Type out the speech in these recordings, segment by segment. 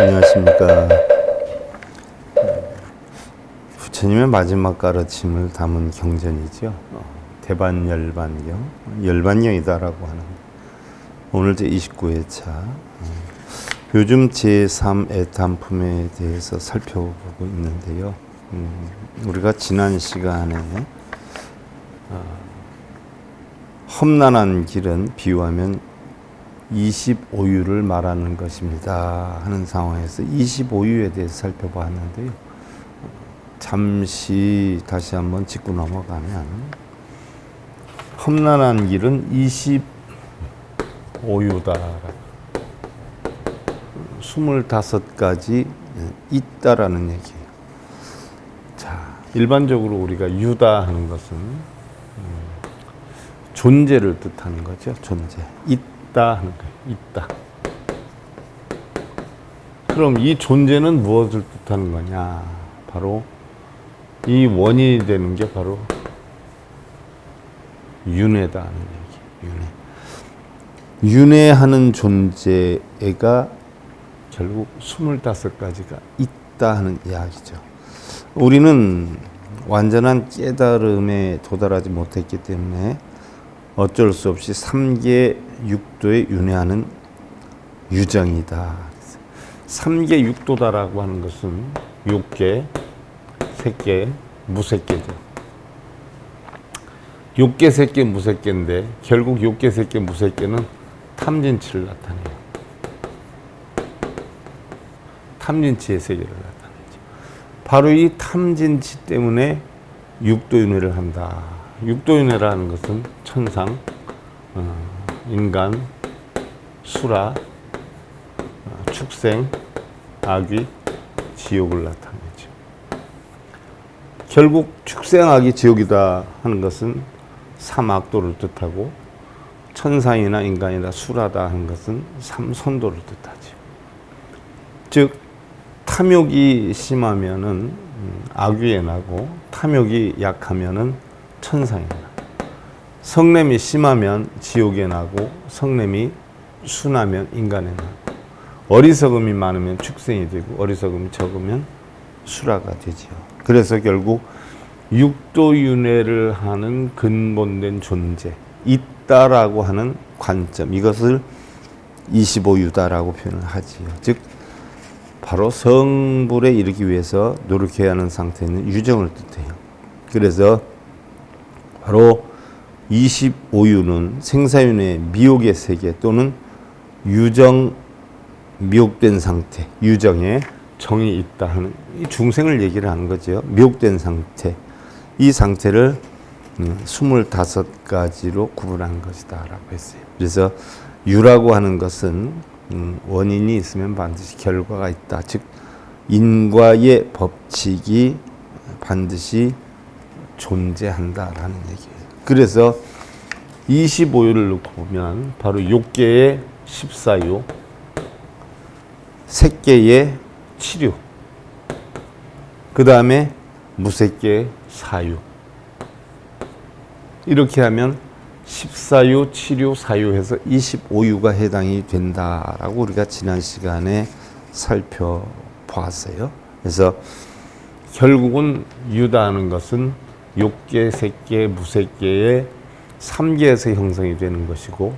안녕하십니까. 부처님의 마지막 가르침을 담은 경전이죠. 대반열반경, 열반경이다라고 하는 오늘 제29회차 요즘 제3애탄품에 대해서 살펴보고 있는데요. 우리가 지난 시간에 험난한 길은 비유하면 25유를 말하는 것입니다 하는 상황에서 25유에 대해서 살펴보았는데요. 잠시 다시 한번 짚고 넘어가면 험난한 길은 25유다. 25가지 있다라는 얘기예요. 자, 일반적으로 우리가 유다 하는 것은 존재를 뜻하는 거죠. 존재. 있다 하는 거예요. 있다. 그럼 이 존재는 무엇을 뜻하는 거냐? 바로 이 원인이 되는 게 바로 윤회다 하는 얘기. 윤회. 윤회하는 존재가 결국 25가지가 있다 하는 이야기죠. 우리는 완전한 깨달음에 도달하지 못했기 때문에 어쩔 수 없이 3계 6도에 윤회하는 유정이다. 3계 6도다라고 하는 것은 6계, 3계, 무색계죠. 6계, 3계, 무색계인데 결국 6계, 3계, 무색계는 탐진치를 나타내요. 탐진치의 세계를 나타내죠. 바로 이 탐진치 때문에 6도 윤회를 한다. 6도 윤회라는 것은 천상, 인간, 수라, 축생, 악귀, 지옥을 나타내죠. 결국 축생, 악귀, 지옥이다 하는 것은 삼악도를 뜻하고 천상이나 인간이나 수라다 하는 것은 삼선도를 뜻하죠. 즉 탐욕이 심하면은 악귀에 나고 탐욕이 약하면은 천상에 나. 성냄이 심하면 지옥에 나고 성냄이 순하면 인간에 나고 어리석음이 많으면 축생이 되고 어리석음이 적으면 수라가 되지요. 그래서 결국 육도윤회를 하는 근본된 존재 있다라고 하는 관점 이것을 25유다라고 표현을 하지요. 즉 바로 성불에 이르기 위해서 노력해야 하는 상태는 유정을 뜻해요. 그래서 바로 25유는 생사윤회 미혹의 세계 또는 유정 미혹된 상태, 유정에 정이 있다 하는 이 중생을 얘기를 하는 거죠. 미혹된 상태, 이 상태를 25가지로 구분한 것이다 라고 했어요. 그래서 유라고 하는 것은 원인이 있으면 반드시 결과가 있다. 즉 인과의 법칙이 반드시 존재한다라는 얘기예요. 그래서 25유를 놓고 보면 바로 6개의 14유, 3개의 7유, 그 다음에 무색계의 4유. 이렇게 하면 14유, 7유, 4유 해서 25유가 해당이 된다라고 우리가 지난 시간에 살펴보았어요. 그래서 결국은 유다 하는 것은 6계, 3계, 무색계의 3계에서 형성이 되는 것이고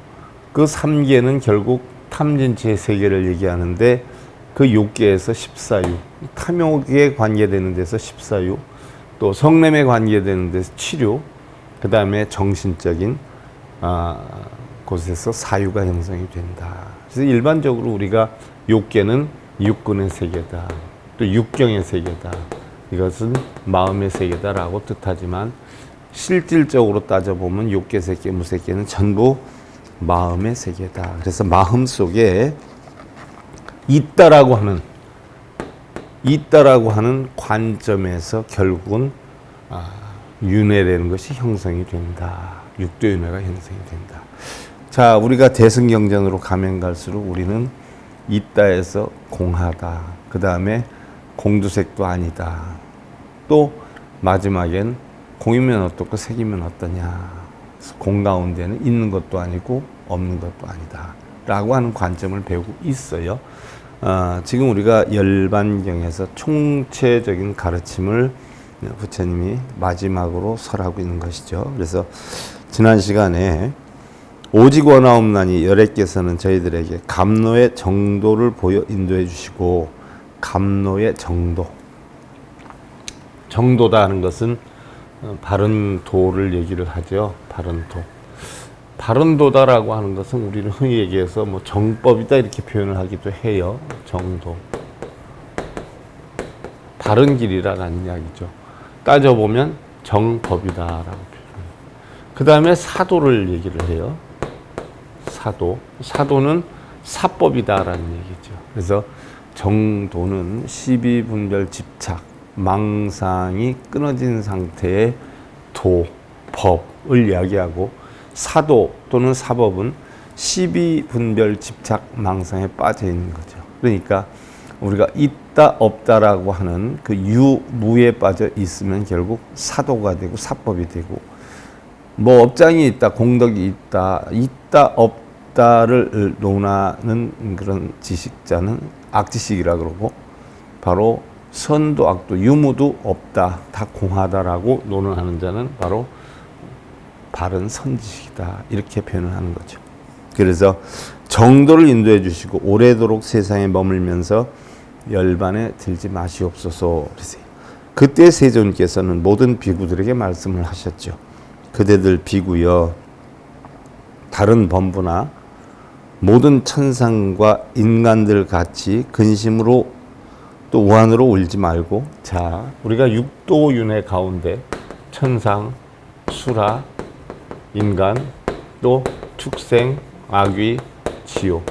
그 3계는 결국 탐진치의 세계를 얘기하는데 그 6계에서 14유, 탐욕에 관계되는 데서 14유, 또 성냄에 관계되는 데서 7유, 그 다음에 정신적인 곳에서 4유가 형성이 된다. 그래서 일반적으로 우리가 6계는 육근의 세계다, 또 육경의 세계다, 이것은 마음의 세계다라고 뜻하지만 실질적으로 따져보면 6계, 3계, 무색계는 전부 마음의 세계다. 그래서 마음 속에 있다라고 하는 관점에서 결국은 윤회라는 것이 형성이 된다. 육도윤회가 형성이 된다. 자, 우리가 대승경전으로 가면 갈수록 우리는 있다에서 공하다. 그 다음에 공두색도 아니다. 또 마지막엔 공이면 어떻고 색이면 어떠냐. 공 가운데는 있는 것도 아니고 없는 것도 아니다. 라고 하는 관점을 배우고 있어요. 지금 우리가 열반경에서 총체적인 가르침을 부처님이 마지막으로 설하고 있는 것이죠. 그래서 지난 시간에 오직 원하옵나니 열애께서는 저희들에게 감노의 정도를 보여 인도해 주시고, 감노의 정도다 하는 것은 바른 도를 얘기를 하죠. 바른 도. 바른 도다라고 하는 것은 우리는 흔히 얘기해서 뭐 정법이다 이렇게 표현을 하기도 해요. 정도. 바른 길이라는 이야기죠. 따져보면 정법이다라고 표현해요. 그 다음에 사도를 얘기를 해요. 사도는 사법이다라는 얘기죠. 그래서 정도는 시비분별 집착, 망상이 끊어진 상태의 도, 법을 이야기하고, 사도 또는 사법은 시비분별 집착, 망상에 빠져 있는 거죠. 그러니까 우리가 있다 없다라고 하는 그 유무에 빠져 있으면 결국 사도가 되고 사법이 되고, 뭐 업장이 있다, 공덕이 있다 없다를 논하는 그런 지식자는 악지식이라 그러고, 바로 선도 악도 유무도 없다, 다 공하다라고 논하는 자는 바로 바른 선지식이다, 이렇게 표현을 하는 거죠. 그래서 정도를 인도해 주시고 오래도록 세상에 머물면서 열반에 들지 마시옵소서 그러세요. 그때 세존께서는 모든 비구들에게 말씀을 하셨죠. 그대들 비구여, 다른 범부나 모든 천상과 인간들 같이 근심으로 또 우환으로 울지 말고, 자, 우리가 육도윤회 가운데 천상, 수라, 인간, 또 축생, 악귀, 지옥,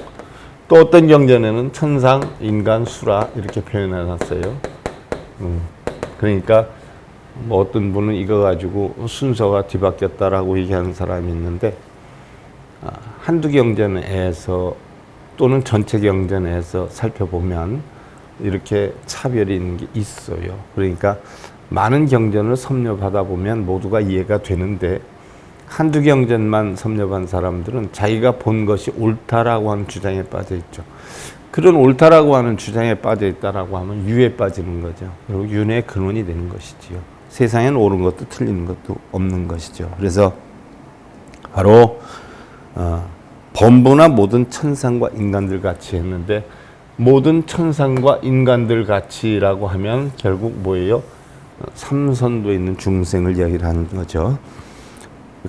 또 어떤 경전에는 천상, 인간, 수라 이렇게 표현해 놨어요. 그러니까 뭐 어떤 분은 이거 가지고 순서가 뒤바뀌었다라고 얘기하는 사람이 있는데, 한두 경전에서 또는 전체 경전에서 살펴보면 이렇게 차별이 있는 게 있어요. 그러니까 많은 경전을 섭렵하다 보면 모두가 이해가 되는데, 한두 경전만 섭렵한 사람들은 자기가 본 것이 옳다라고 하는 주장에 빠져 있죠. 그런 옳다라고 하는 주장에 빠져 있다라고 하면 유에 빠지는 거죠. 그리고 윤회의 근원이 되는 것이지요. 세상에는 옳은 것도 틀린 것도 없는 것이죠. 그래서 바로 범부나 모든 천상과 인간들 같이 했는데, 모든 천상과 인간들 같이라고 하면 결국 뭐예요? 삼선도에 있는 중생을 이야기를 하는 거죠.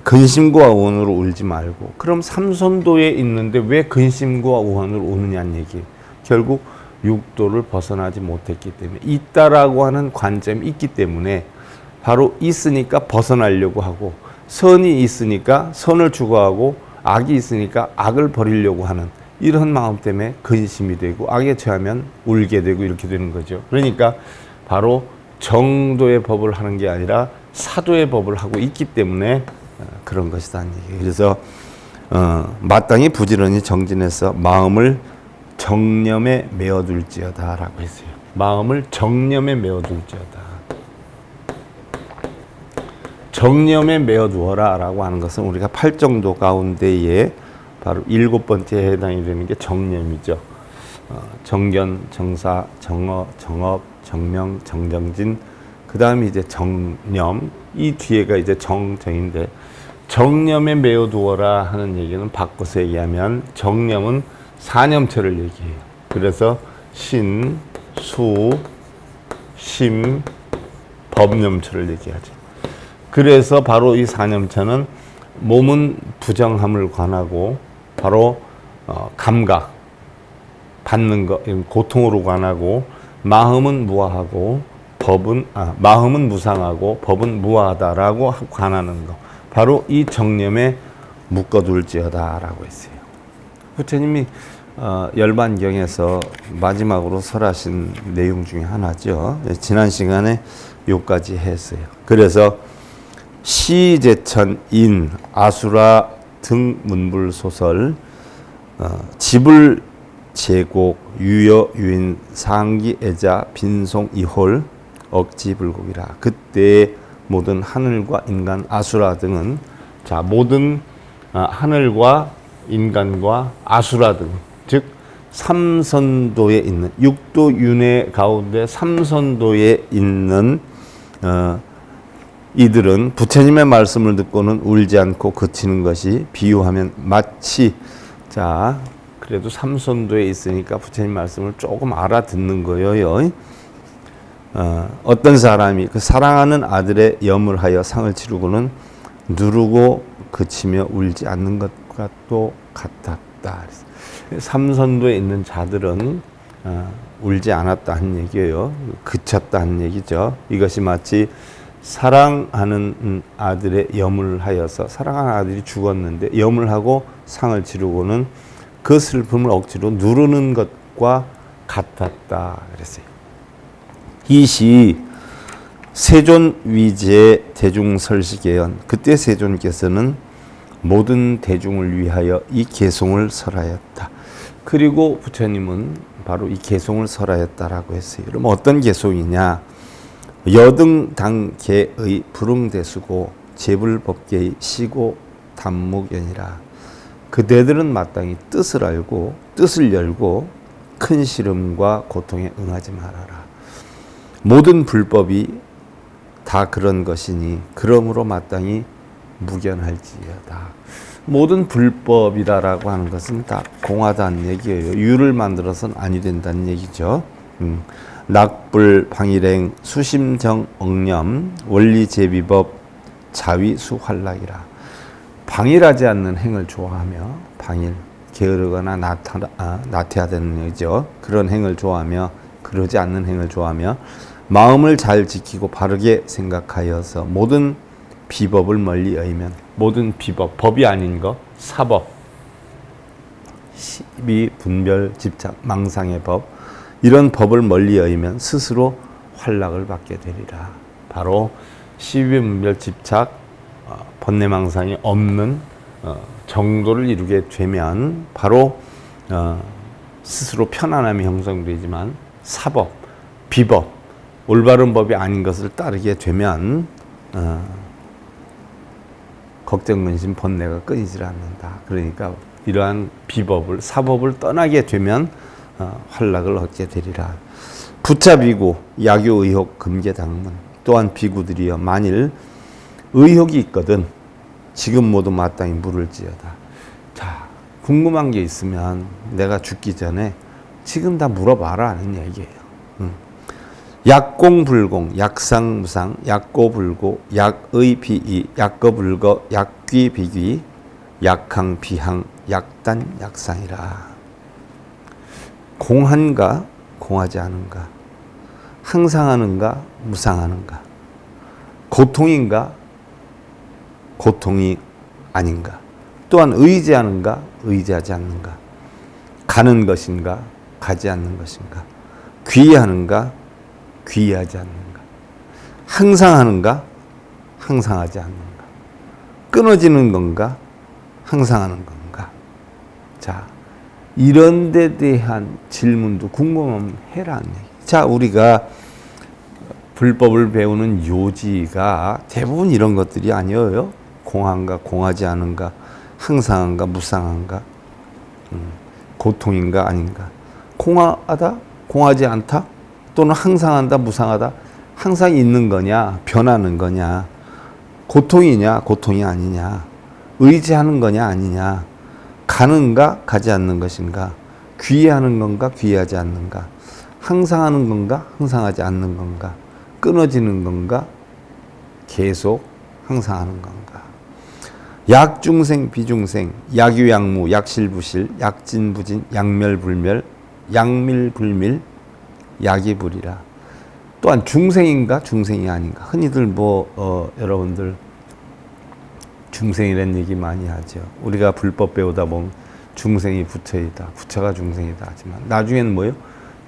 근심과 우환으로 울지 말고, 그럼 삼선도에 있는데 왜 근심과 우환으로 우느냐는 얘기. 결국 육도를 벗어나지 못했기 때문에, 있다라고 하는 관점이 있기 때문에 바로 있으니까 벗어나려고 하고, 선이 있으니까 선을 추구하고, 악이 있으니까 악을 버리려고 하는 이런 마음 때문에 근심이 되고, 악에 처하면 울게 되고 이렇게 되는 거죠. 그러니까 바로 정도의 법을 하는 게 아니라 사도의 법을 하고 있기 때문에 그런 것이다. 그래서 마땅히 부지런히 정진해서 마음을 정념에 메어둘지어다 라고 했어요. 마음을 정념에 메어둘지어다. 정념에 메어두어라 라고 하는 것은 우리가 8정도 가운데에 바로 7번째에 해당이 되는 게 정념이죠. 정견, 정사, 정어, 정업, 정명, 정정진, 그 다음에 이제 정념, 이 뒤에가 이제 정정인데, 정념에 메어두어라 하는 얘기는 바꿔서 얘기하면 정념은 사념처를 얘기해요. 그래서 신, 수, 심, 법념처를 얘기하죠. 그래서 바로 이 사념처는 몸은 부정함을 관하고, 바로 감각, 받는 것, 고통으로 관하고, 마음은 무아하고 마음은 무상하고 법은 무아하다라고 관하는 것, 바로 이 정념에 묶어둘지어다라고 했어요. 부처님이 열반경에서 마지막으로 설하신 내용 중에 하나죠. 지난 시간에 요까지 했어요. 그래서 시제천, 인, 아수라 등 문불소설, 지불, 제곡, 유여, 유인, 상기, 애자, 빈송, 이홀, 억지불곡이라. 그때 모든 하늘과 인간, 아수라 등은, 자, 모든 하늘과 인간과 아수라 등, 즉 삼선도에 있는 육도 윤회 가운데 삼선도에 있는 이들은 부처님의 말씀을 듣고는 울지 않고 그치는 것이 비유하면 마치 자 그래도 삼선도에 있으니까 부처님 말씀을 조금 알아듣는 거예요. 어떤 사람이 그 사랑하는 아들의 염을 하여 상을 치르고는 누르고 그치며 울지 않는 것과 또 같았다. 삼선도에 있는 자들은 울지 않았다 한 얘기예요. 그쳤다 한 얘기죠. 이것이 마치 사랑하는 아들의 염을 하여서 사랑하는 아들이 죽었는데 염을 하고 상을 치르고는 그 슬픔을 억지로 누르는 것과 같았다 그랬어요. 이 시 세존 위제 대중설시계연 그때 세존께서는 모든 대중을 위하여 이 개송을 설하였다. 그리고 부처님은 바로 이 개송을 설하였다라고 했어요. 그럼 어떤 개송이냐? 여등당계의 불응대수고 재불법계의 시고 단무견이라. 그대들은 마땅히 뜻을 알고 뜻을 열고 큰 시름과 고통에 응하지 말아라. 모든 불법이 다 그런 것이니 그러므로 마땅히 무견할지어다. 모든 불법이라고 하는 것은 다 공하다는 얘기예요. 유를 만들어서는 아니 된다는 얘기죠. 낙불, 방일행, 수심정, 억념, 원리제비법, 자위수활락이라. 방일하지 않는 행을 좋아하며 방일, 게으르거나 나태하다는 얘기죠. 그런 행을 좋아하며 그러지 않는 행을 좋아하며 마음을 잘 지키고 바르게 생각하여서 모든 비법을 멀리 여의면 모든 비법, 법이 아닌 거, 사법, 시비, 분별, 집착, 망상의 법 이런 법을 멀리 여의면 스스로 활락을 받게 되리라. 바로 시비, 분별, 집착, 번뇌망상이 없는 정도를 이루게 되면 바로 스스로 편안함이 형성되지만 사법, 비법, 올바른 법이 아닌 것을 따르게 되면 걱정, 근심, 번뇌가 끊이질 않는다. 그러니까 이러한 비법을, 사법을 떠나게 되면 활락을 얻게 되리라. 부차 비구, 야교 의혹, 금계 당문. 또한 비구들이여 만일 의혹이 있거든 지금 모두 마땅히 물을지어다. 자, 궁금한 게 있으면 내가 죽기 전에 지금 다 물어봐라 하는 얘기예요. 약공불공, 약상무상, 약고불고, 약의 비이, 약거불거, 약귀 비귀, 약항 비항, 약단 약상이라. 공한가, 공하지 않은가, 항상하는가, 무상하는가, 고통인가, 고통이 아닌가, 또한 의지하는가, 의지하지 않는가, 가는 것인가, 가지 않는 것인가, 귀의하는가, 귀의하지 않는가, 항상하는가, 항상하지 않는가, 끊어지는 건가, 항상하는 건가. 자, 이런 데 대한 질문도 궁금하면 해라는 얘기. 자, 우리가 불법을 배우는 요지가 대부분 이런 것들이 아니에요. 공한가, 공하지 않은가, 항상한가, 무상한가, 고통인가, 아닌가. 공하다, 공하지 않다, 또는 항상한다, 무상하다. 항상 있는 거냐, 변하는 거냐, 고통이냐, 고통이 아니냐, 의지하는 거냐, 아니냐, 가는가, 가지 않는 것인가, 귀의하는 건가, 귀의하지 않는가, 항상하는 건가, 항상하지 않는 건가, 끊어지는 건가, 계속 항상하는 건가. 약중생, 비중생, 약유약무, 약실부실, 약진부진, 약멸불멸, 약밀불밀, 약이불이라. 또한 중생인가, 중생이 아닌가. 흔히들 여러분들 중생이라는 얘기 많이 하죠. 우리가 불법 배우다 보면 중생이 부처이다, 부처가 중생이다 하지만 나중에는 뭐예요?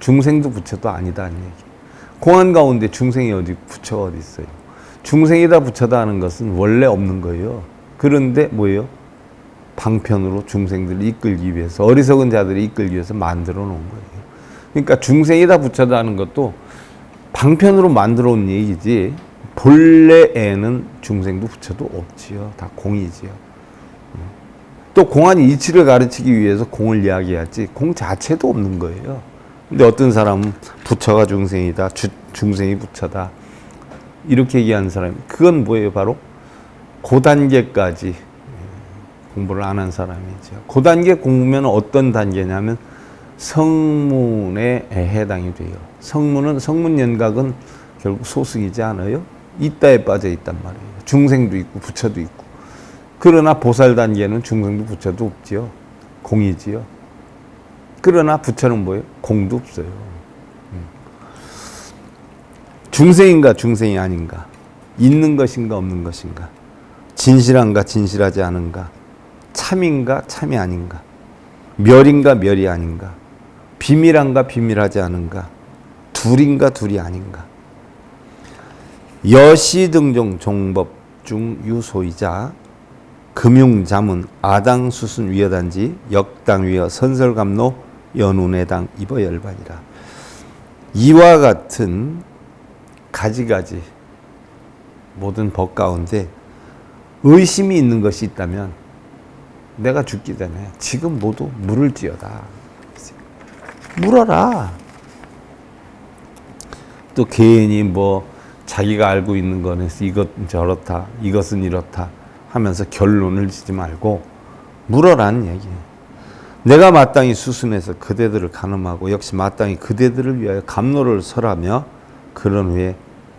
중생도 부처도 아니다는 얘기. 공안 가운데 중생이 어디, 부처가 어디 있어요? 중생이다, 부처다 하는 것은 원래 없는 거예요. 그런데 뭐예요? 방편으로 중생들을 이끌기 위해서, 어리석은 자들이 이끌기 위해서 만들어 놓은 거예요. 그러니까 중생이다, 부처다 하는 것도 방편으로 만들어 온 얘기지 본래에는 중생도 부처도 없지요. 다 공이지요. 또 공안이 이치를 가르치기 위해서 공을 이야기하지 공 자체도 없는 거예요. 근데 어떤 사람은 부처가 중생이다, 중생이 부처다 이렇게 얘기하는 사람이, 그건 뭐예요? 바로 그 단계까지 공부를 안 한 사람이죠. 그 단계 공부면 어떤 단계냐면 성문에 해당이 돼요. 성문 연각은 결국 소승이지 않아요? 이따에 빠져 있단 말이에요. 중생도 있고 부처도 있고. 그러나 보살 단계는 중생도 부처도 없지요. 공이지요. 그러나 부처는 뭐예요? 공도 없어요. 중생인가 중생이 아닌가, 있는 것인가 없는 것인가, 진실한가 진실하지 않은가, 참인가 참이 아닌가, 멸인가 멸이 아닌가, 비밀한가 비밀하지 않은가, 둘인가 둘이 아닌가. 여시 등종 종법 중 유소이자 금융 자문 아당 수순 위여단지 역당 위여 선설감로 연운해당 입어 열반이라. 이와 같은 가지가지 모든 법 가운데 의심이 있는 것이 있다면 내가 죽기 전에 지금 모두 물을지어다. 물어라. 또 괜히 뭐 자기가 알고 있는 거는 이것 저렇다, 이것은 이렇다 하면서 결론을 지지 말고 물어라는 얘기예요. 내가 마땅히 수순해서 그대들을 가늠하고 역시 마땅히 그대들을 위하여 감로를 설하며 그런 후에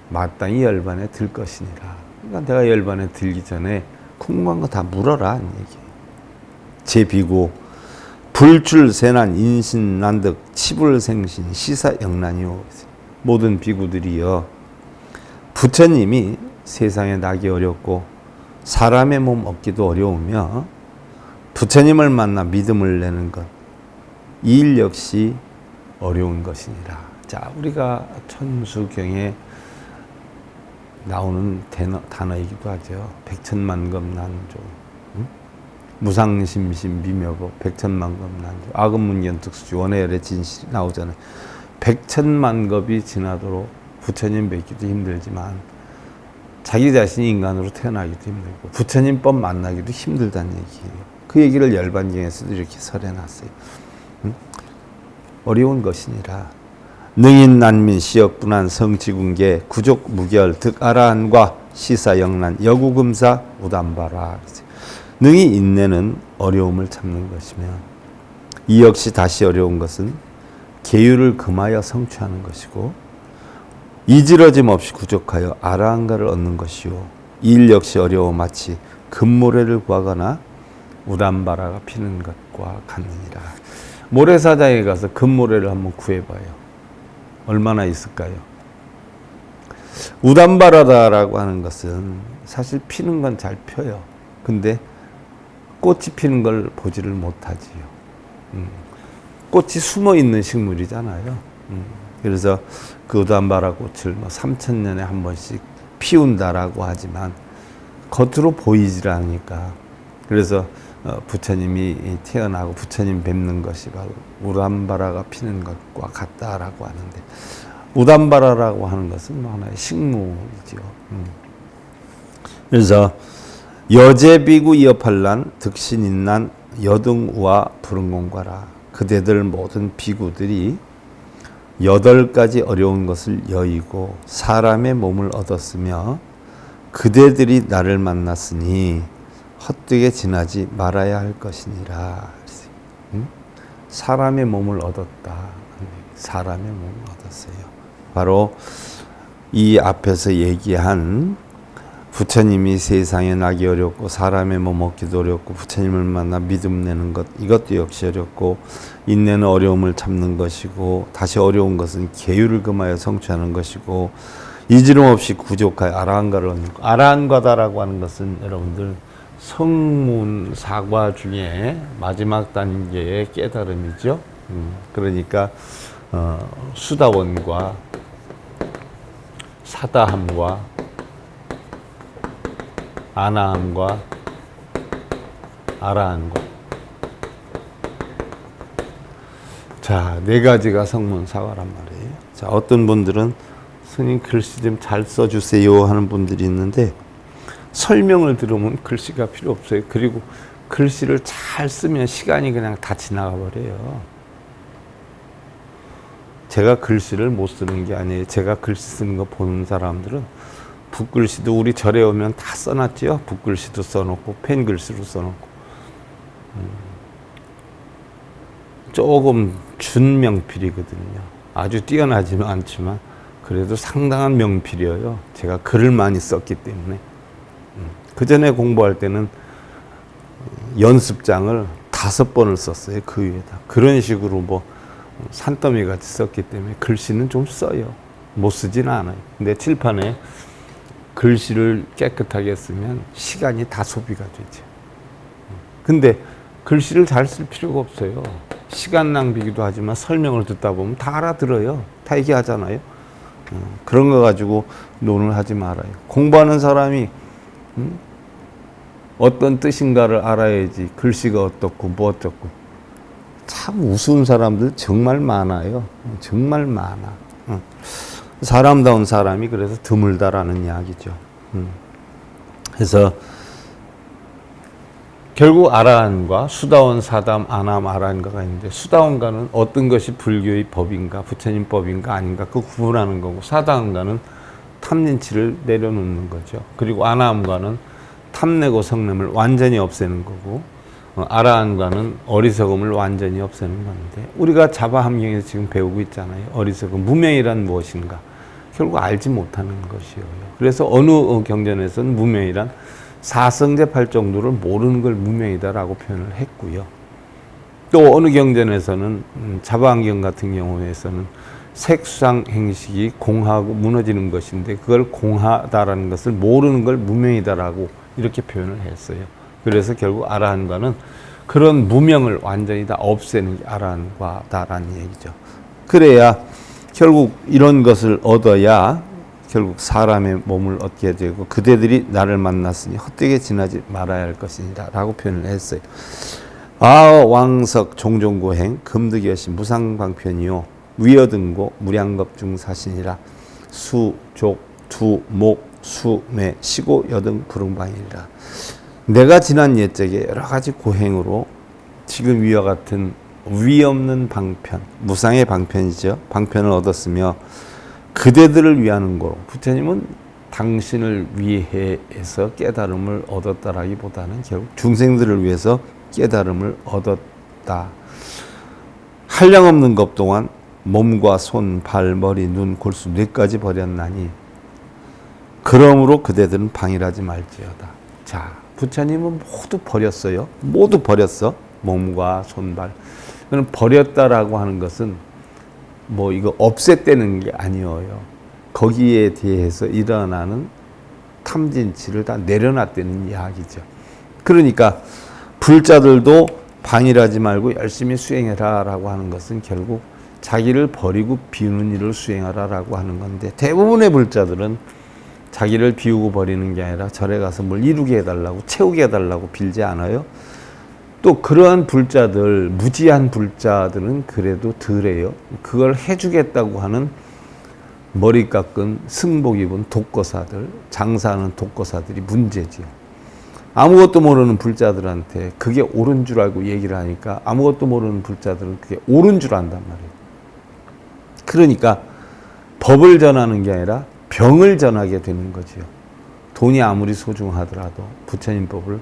마땅히 열반에 들 것이니라. 그러니까 내가 열반에 들기 전에 궁금한 거 다 물어라 하는 얘기예요. 제비고 불출세난 인신난득 치불생신 시사영란이요. 모든 비구들이여, 부처님이 세상에 나기 어렵고 사람의 몸 얻기도 어려우며 부처님을 만나 믿음을 내는 것, 이 일 역시 어려운 것이니라. 자, 우리가 천수경에 나오는 단어이기도 하죠. 백천만겁난조, 무상심심 미묘법, 백천만겁난조, 아금문견특수주, 원해열의 진실이 나오잖아요. 백천만겁이 지나도록 부처님 뵙기도 힘들지만 자기 자신이 인간으로 태어나기도 힘들고 부처님 법 만나기도 힘들다는 얘기예요. 그 얘기를 열반경에서도 이렇게 설해놨어요. 어려운 것이니라. 능인 난민 시역분한 성지군계 구족 무결 득아라한과 시사영란 여구금사 우담바라. 능히 인내는 어려움을 참는 것이며 이 역시 다시 어려운 것은 계율을 금하여 성취하는 것이고 이지러짐 없이 구족하여 아라한가를 얻는 것이요, 이 일 역시 어려워 마치 금모래를 구하거나 우담바라가 피는 것과 같느니라. 모래사장에 가서 금모래를 한번 구해봐요. 얼마나 있을까요? 우담바라다라고 하는 것은 사실 피는 건 잘 펴요. 근데 꽃이 피는 걸 보지를 못하지요. 꽃이 숨어 있는 식물이잖아요. 그래서 그 우담바라 꽃을 뭐 3000년에 한 번씩 피운다라고 하지만 겉으로 보이질 않으니까, 그래서 부처님이 태어나고 부처님 뵙는 것이 바로 우담바라가 피는 것과 같다라고 하는데, 우담바라라고 하는 것은 하나의 식물이죠. 그래서 여제비구 이어팔란 득신인난 여등우와 부릉공과라. 그대들 모든 비구들이 8가지 어려운 것을 여의고 사람의 몸을 얻었으며 그대들이 나를 만났으니 헛되게 지나지 말아야 할 것이니라. 사람의 몸을 얻었다. 사람의 몸을 얻었어요. 바로 이 앞에서 얘기한 부처님이 세상에 나기 어렵고 사람의 몸 얻기도 어렵고 부처님을 만나 믿음 내는 것, 이것도 역시 어렵고 인내는 어려움을 참는 것이고 다시 어려운 것은 계율을 금하여 성취하는 것이고 이지름 없이 구족하여 아라한가를 얻는 것. 아라한가다라고 하는 것은 여러분들 성문 사과 중에 마지막 단계의 깨달음이죠. 그러니까 수다원과 사다함과 아나함과 아라함과, 자, 4가지가 성문사과란 말이에요. 자, 어떤 분들은 스님 글씨 좀 잘 써주세요 하는 분들이 있는데 설명을 들으면 글씨가 필요 없어요. 그리고 글씨를 잘 쓰면 시간이 그냥 다 지나가 버려요. 제가 글씨를 못 쓰는 게 아니에요. 제가 글씨 쓰는 거 보는 사람들은 붓글씨도 우리 절에 오면 다 써놨죠. 붓글씨도 써놓고 펜글씨로 써놓고 조금 준명필이거든요. 아주 뛰어나지는 않지만 그래도 상당한 명필이에요. 제가 글을 많이 썼기 때문에. 그 전에 공부할 때는 연습장을 5번을 썼어요. 그 위에다. 그런 식으로 뭐 산더미 같이 썼기 때문에 글씨는 좀 써요. 못 쓰지는 않아요. 근데 칠판에 글씨를 깨끗하게 쓰면 시간이 다 소비가 되죠. 근데 글씨를 잘 쓸 필요가 없어요. 시간 낭비기도 하지만 설명을 듣다 보면 다 알아들어요. 다 얘기하잖아요. 그런 거 가지고 논을 하지 말아요. 공부하는 사람이 어떤 뜻인가를 알아야지 글씨가 어떻고 뭐 어떻고. 참 우스운 사람들 정말 많아요. 정말 많아. 사람다운 사람이 그래서 드물다라는 이야기죠. 그래서 결국 아라한과 수다원, 사담, 아남, 아라한가가 있는데 수다원가는 어떤 것이 불교의 법인가, 부처님 법인가 아닌가 그 구분하는 거고, 사다원가는 탐진치를 내려놓는 거죠. 그리고 아나함과는 탐내고 성냄을 완전히 없애는 거고, 아라한과는 어리석음을 완전히 없애는 건데, 우리가 자바함경에서 지금 배우고 있잖아요. 어리석음, 무명이란 무엇인가? 결국 알지 못하는 것이에요. 그래서 어느 경전에서는 무명이란 사성제팔 정도를 모르는 걸 무명이다라고 표현을 했고요. 또 어느 경전에서는 자바함경 같은 경우에서는 색수상 행식이 공하고 무너지는 것인데 그걸 공하다라는 것을 모르는 걸 무명이다라고 이렇게 표현을 했어요. 그래서 결국 아라한과는 그런 무명을 완전히 다 없애는 게 아라한과다라는 얘기죠. 그래야 결국 이런 것을 얻어야 결국 사람의 몸을 얻게 되고 그대들이 나를 만났으니 헛되게 지나지 말아야 할 것이니라 라고 표현을 했어요. 왕석 종종고행 금득여시 무상방편이요 위어등고 무량겁중 사신이라 수족 두목 수매 시고 여등 불응방이니라. 내가 지난 옛적에 여러 가지 고행으로 지금 위와 같은 위 없는 방편, 무상의 방편이죠. 방편을 얻었으며 그대들을 위하는 거로, 부처님은 당신을 위해서 깨달음을 얻었다라기보다는 결국 중생들을 위해서 깨달음을 얻었다. 한량없는 것 동안 몸과 손, 발, 머리, 눈, 골수, 뇌까지 버렸나니 그러므로 그대들은 방일하지 말지어다. 자, 부처님은 모두 버렸어요. 모두 버렸어. 몸과 손발. 그럼 버렸다라고 하는 것은 뭐 이거 없앴다는 게 아니에요. 거기에 대해서 일어나는 탐진치를 다 내려놨다는 이야기죠. 그러니까 불자들도 방일하지 말고 열심히 수행해라 라고 하는 것은 결국 자기를 버리고 비우는 일을 수행하라 라고 하는 건데, 대부분의 불자들은 자기를 비우고 버리는 게 아니라 절에 가서 뭘 이루게 해달라고, 채우게 해달라고 빌지 않아요. 또 그러한 불자들, 무지한 불자들은 그래도 덜해요. 그걸 해주겠다고 하는 머리 깎은 승복 입은 독거사들, 장사하는 독거사들이 문제지요. 아무것도 모르는 불자들한테 그게 옳은 줄 알고 얘기를 하니까 아무것도 모르는 불자들은 그게 옳은 줄 안단 말이에요. 그러니까 법을 전하는 게 아니라 병을 전하게 되는 거지요. 돈이 아무리 소중하더라도 부처님 법을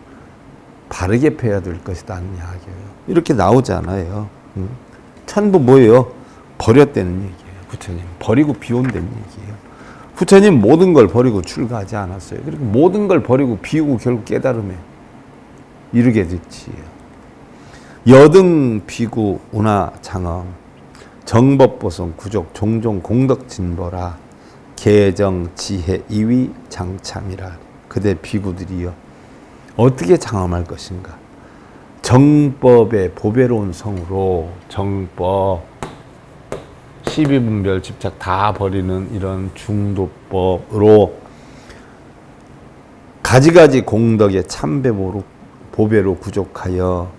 바르게 펴야 될 것이다는 이야기예요. 이렇게 나오잖아요. 전부 뭐예요? 버렸다는 얘기예요. 부처님 버리고 비운다는 얘기예요. 부처님 모든 걸 버리고 출가하지 않았어요. 그리고 모든 걸 버리고 비우고 결국 깨달음에 이르게 됐지요. 여등 비구 운하 장엄 정법보성 구족 종종 공덕 진보라 계정 지혜 이위 장참이라. 그대 비구들이여 어떻게 장엄할 것인가? 정법의 보배로운 성으로, 정법 12분별 집착 다 버리는 이런 중도법으로 가지가지 공덕의 참배모로 보배로 구족하여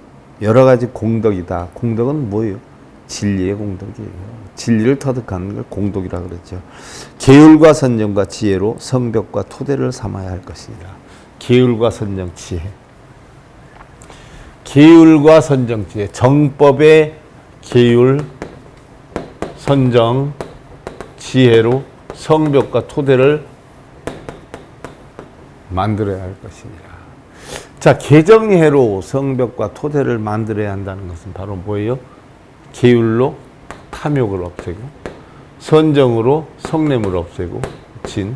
여러 가지 공덕이다. 공덕은 뭐예요? 진리의 공덕이에요. 진리를 터득하는 걸 공덕이라 그랬죠. 계율과 선정과 지혜로 성벽과 토대를 삼아야 할 것이니라. 계율과 선정, 지혜. 계율과 선정지혜, 정법의 계율, 선정, 지혜로 성벽과 토대를 만들어야 할 것이니라. 자, 개정해로 성벽과 토대를 만들어야 한다는 것은 바로 뭐예요? 계율로 탐욕을 없애고, 선정으로 성냄을 없애고, 진.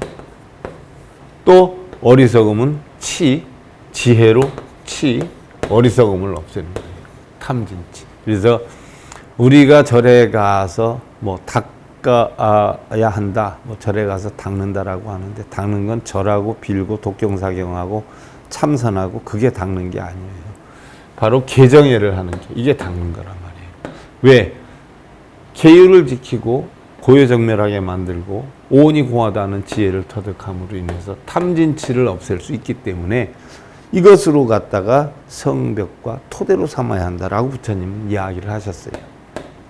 또 어리석음은 치, 지혜로 치, 어리석음을 없애는 거예요. 탐진치. 그래서 우리가 절에 가서 뭐 닦아야 한다, 뭐 절에 가서 닦는다라고 하는데, 닦는 건 절하고 빌고 독경사경하고 참선하고 그게 닦는 게 아니에요. 바로 개정회를 하는 게 이게 닦는 거란 말이에요. 왜? 계율을 지키고 고요정멸하게 만들고 오온이 공하다는 지혜를 터득함으로 인해서 탐진치를 없앨 수 있기 때문에 이것으로 갖다가 성벽과 토대로 삼아야 한다라고 부처님은 이야기를 하셨어요.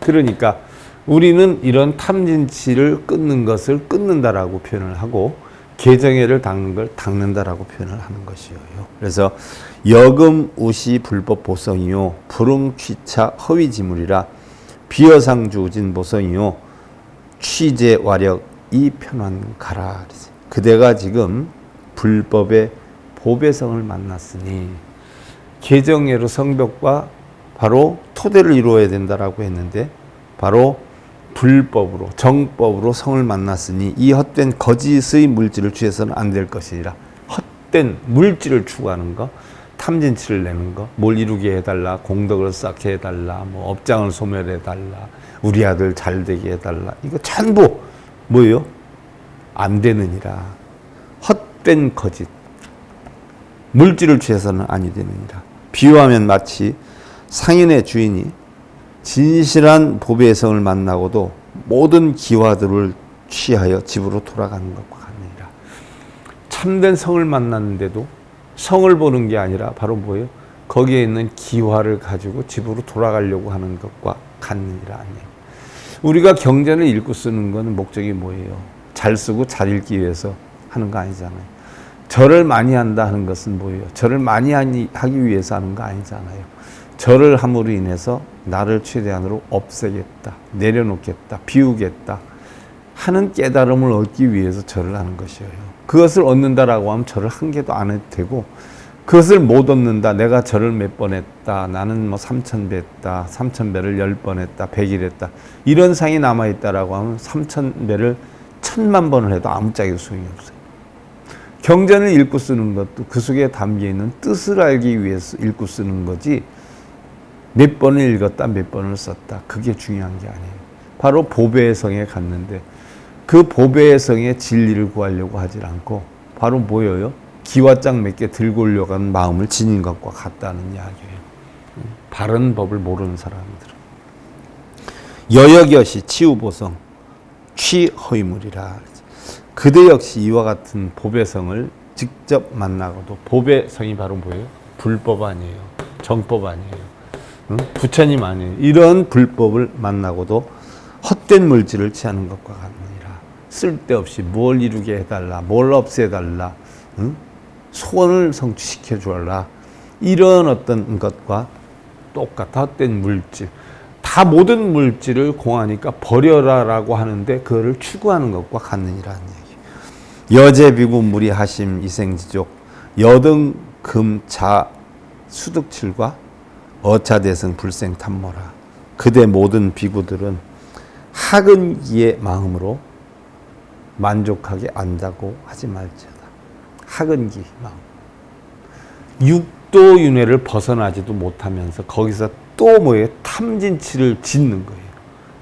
그러니까 우리는 이런 탐진치를 끊는 것을 끊는다라고 표현을 하고 개정회를 닦는 걸 닦는다라고 표현을 하는 것이에요. 그래서 여금 우시 불법 보성이요 불응 취차 허위지물이라 비여상주진 보성이요 취제 와력이 편환가라. 그대가 지금 불법의 보배성을 만났으니 개정회로 성벽과 바로 토대를 이루어야 된다라고 했는데 바로 불법으로 정법으로 성을 만났으니 이 헛된 거짓의 물질을 취해서는 안 될 것이니라. 헛된 물질을 추구하는 거, 탐진치를 내는 거, 뭘 이루게 해달라, 공덕을 쌓게 해달라, 뭐 업장을 소멸해달라, 우리 아들 잘 되게 해달라, 이거 전부 뭐예요? 안 되느니라. 헛된 거짓, 물질을 취해서는 아니 되느니라. 비유하면 마치 상인의 주인이 진실한 보배의 성을 만나고도 모든 기와들을 취하여 집으로 돌아가는 것과 같느니라. 참된 성을 만났는데도 성을 보는 게 아니라 바로 뭐예요? 거기에 있는 기화를 가지고 집으로 돌아가려고 하는 것과 같느니라. 아니에요. 우리가 경전을 읽고 쓰는 것은 목적이 뭐예요? 잘 쓰고 잘 읽기 위해서 하는 거 아니잖아요. 절을 많이 한다 하는 것은 뭐예요? 절을 많이 하기 위해서 하는 거 아니잖아요. 절을 함으로 인해서 나를 최대한으로 없애겠다, 내려놓겠다, 비우겠다 하는 깨달음을 얻기 위해서 절을 하는 것이에요. 그것을 얻는다라고 하면 절을 한 개도 안 해도 되고, 그것을 못 얻는다, 내가 절을 몇 번 했다, 나는 뭐 3,000배 했다, 3,000배를 10번 했다, 100일 했다, 이런 상이 남아있다라고 하면 3,000배를 1,000만 번을 해도 아무짝에도 소용이 없어요. 경전을 읽고 쓰는 것도 그 속에 담겨있는 뜻을 알기 위해서 읽고 쓰는 거지, 몇 번을 읽었다, 몇 번을 썼다, 그게 중요한 게 아니에요. 바로 보배의 성에 갔는데 그 보배의 성의 진리를 구하려고 하지 않고 바로 뭐예요? 기와장 몇 개 들고 오려고 하는 마음을 지닌 것과 같다는 이야기예요. 바른 법을 모르는 사람들은. 여역여시 치우보성 취허위물이라. 그대 역시 이와 같은 보배성을 직접 만나고도, 보배성이 바로 뭐예요? 불법 아니에요. 정법 아니에요. 부처님 아니에요. 이런 불법을 만나고도 헛된 물질을 취하는 것과 같느니라. 쓸데없이 뭘 이루게 해달라, 뭘 없애달라, 소원을 성취시켜 주어라, 이런 어떤 것과 똑같아. 헛된 물질, 다 모든 물질을 공하니까 버려라라고 하는데 그거를 추구하는 것과 같느니라는 얘기. 여제비구 무리하심 이생지족 여등 금자 수득칠과 어차대승 불생 탐모라. 그대 모든 비구들은 학은기의 마음으로 만족하게 안다고 하지 말지어다. 학은기 마음. 육도윤회를 벗어나지도 못하면서 거기서 또 뭐예요? 탐진치를 짓는 거예요.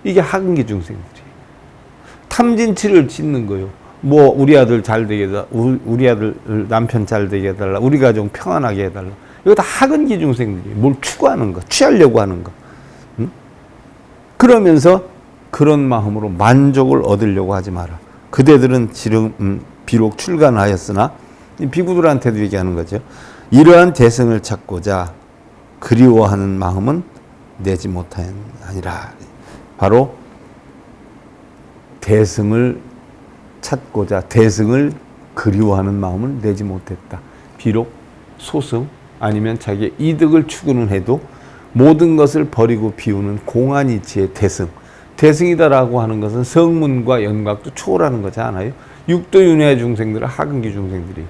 이게 학은기 중생들이에요. 탐진치를 짓는 거예요. 뭐 우리 아들 잘 되게 해달라, 우리 아들 남편 잘 되게 해달라, 우리 가정 평안하게 해달라. 이거 다 학은기 중생들이 뭘 추구하는 거, 취하려고 하는 거. 그러면서 그런 마음으로 만족을 얻으려고 하지 마라. 그대들은 비록 출간하였으나, 비구들한테도 얘기하는 거죠. 이러한 대승을 찾고자 그리워하는 마음은 내지 못하니라. 바로 대승을 찾고자 대승을 그리워하는 마음을 내지 못했다. 비록 소승, 아니면 자기의 이득을 추구는 해도 모든 것을 버리고 비우는 공안이치의 대승. 대승이다라고 하는 것은 성문과 연각도 초월하는 거지 않아요? 육도윤회 중생들은 하근기 중생들이에요.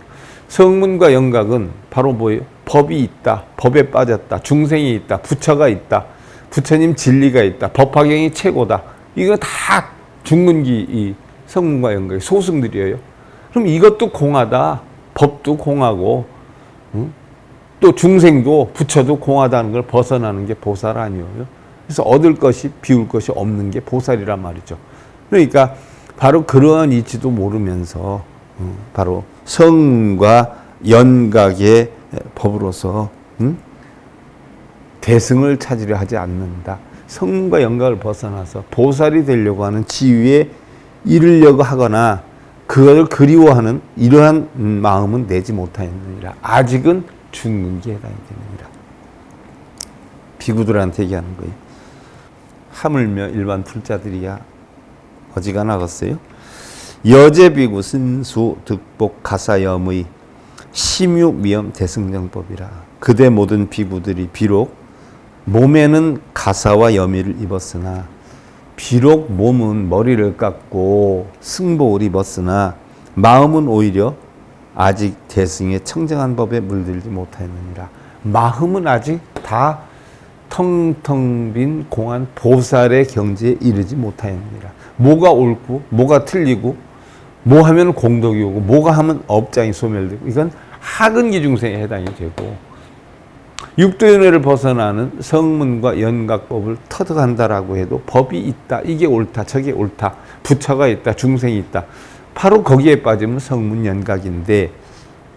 성문과 연각은 바로 뭐예요? 법이 있다, 법에 빠졌다, 중생이 있다, 부처가 있다, 부처님 진리가 있다, 법화경이 최고다. 이거 다 중문기 이 성문과 연각의 소승들이에요. 그럼 이것도 공하다, 법도 공하고, 또 중생도 부처도 공하다는 걸 벗어나는 게 보살 아니에요. 그래서 얻을 것이 비울 것이 없는 게 보살이란 말이죠. 그러니까 바로 그러한 이치도 모르면서 바로 성과 연각의 법으로서 대승을 찾으려 하지 않는다. 성과 연각을 벗어나서 보살이 되려고 하는 지위에 이르려고 하거나 그것을 그리워하는 이러한 마음은 내지 못하였느니라. 아직은 중문기에 해당이 되느니라. 비구들한테 얘기하는 거예요. 하물며 일반 불자들이야 어지간하겠어요? 여제비구 신수 득복 가사염의 심유미엄 대승정법이라. 그대 모든 비구들이 비록 몸에는 가사와 염의를 입었으나, 비록 몸은 머리를 깎고 승복을 입었으나 마음은 오히려 아직 대승의 청정한 법에 물들지 못하였느니라. 마음은 아직 다 텅텅 빈 공한 보살의 경지에 이르지 못하였느니라. 뭐가 옳고 뭐가 틀리고 뭐 하면 공덕이 오고 뭐가 하면 업장이 소멸되고, 이건 하근기 중생에 해당이 되고, 육도윤회를 벗어나는 성문과 연각법을 터득한다라고 해도 법이 있다, 이게 옳다, 저게 옳다, 부처가 있다, 중생이 있다, 바로 거기에 빠지면 성문 연각인데,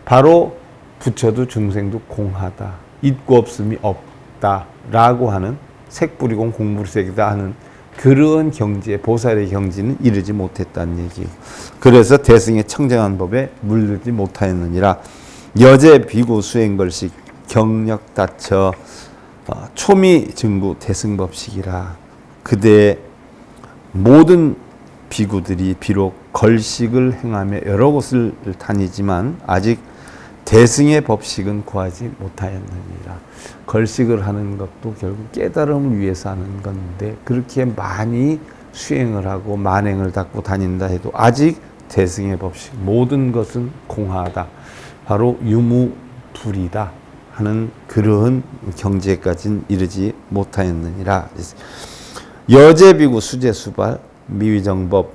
바로 부처도 중생도 공하다, 있고 없음이 없다라고 하는 색불이공 공불색이다 하는 그런 경지에, 보살의 경지는 이르지 못했다는 얘기예요. 그래서 대승의 청정한 법에 물들지 못하였느니라. 여제 비구 수행벌식 경력 다처 초미 증구 대승법식이라. 그대 모든 비구들이 비록 걸식을 행하며 여러 곳을 다니지만 아직 대승의 법식은 구하지 못하였느니라. 걸식을 하는 것도 결국 깨달음을 위해서 하는 건데, 그렇게 많이 수행을 하고 만행을 닦고 다닌다 해도 아직 대승의 법식, 모든 것은 공하다, 바로 유무불이다 하는 그러한 경지에까지는 이르지 못하였느니라. 여제비구 수제수발 미위정법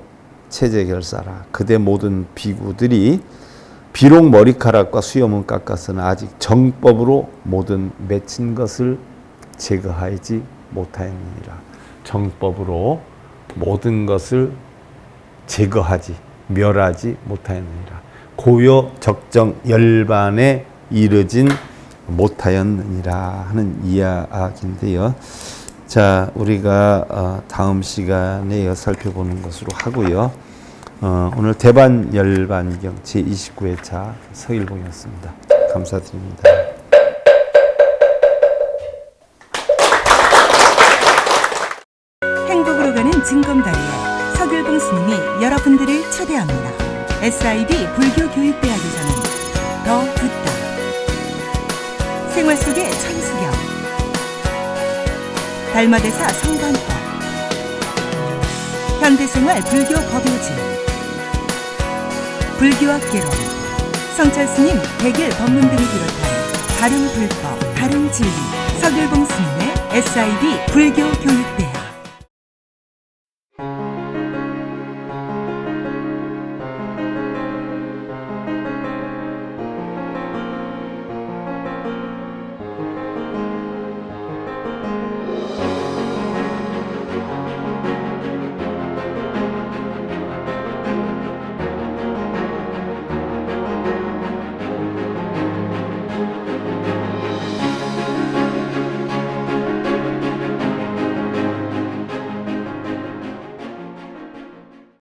체제결사라. 그대 모든 비구들이 비록 머리카락과 수염은 깎았으나 아직 정법으로 모든 맺힌 것을 제거하지 못하였느니라. 정법으로 모든 것을 제거하지, 멸하지 못하였느니라. 고요 적정 열반에 이르진 못하였느니라 하는 이야기인데요. 자, 우리가 다음 시간에 살펴보는 것으로 하고요. 오늘 대반열반경 제29회차 서일봉이었습니다. 감사드립니다. 행복으로 가는 징검다리에 서길봉 스님이 여러분들을 초대합니다. SIB 불교교육대학에서는 더 듣다, 생활 속의 천수경, 달마대사 성관법, 현대생활 불교 법요지, 불교학개론, 성찰스님 백일 법문 등을 비롯한 다른 불법, 다른 진리, 서길봉 스님의 SIB 불교교육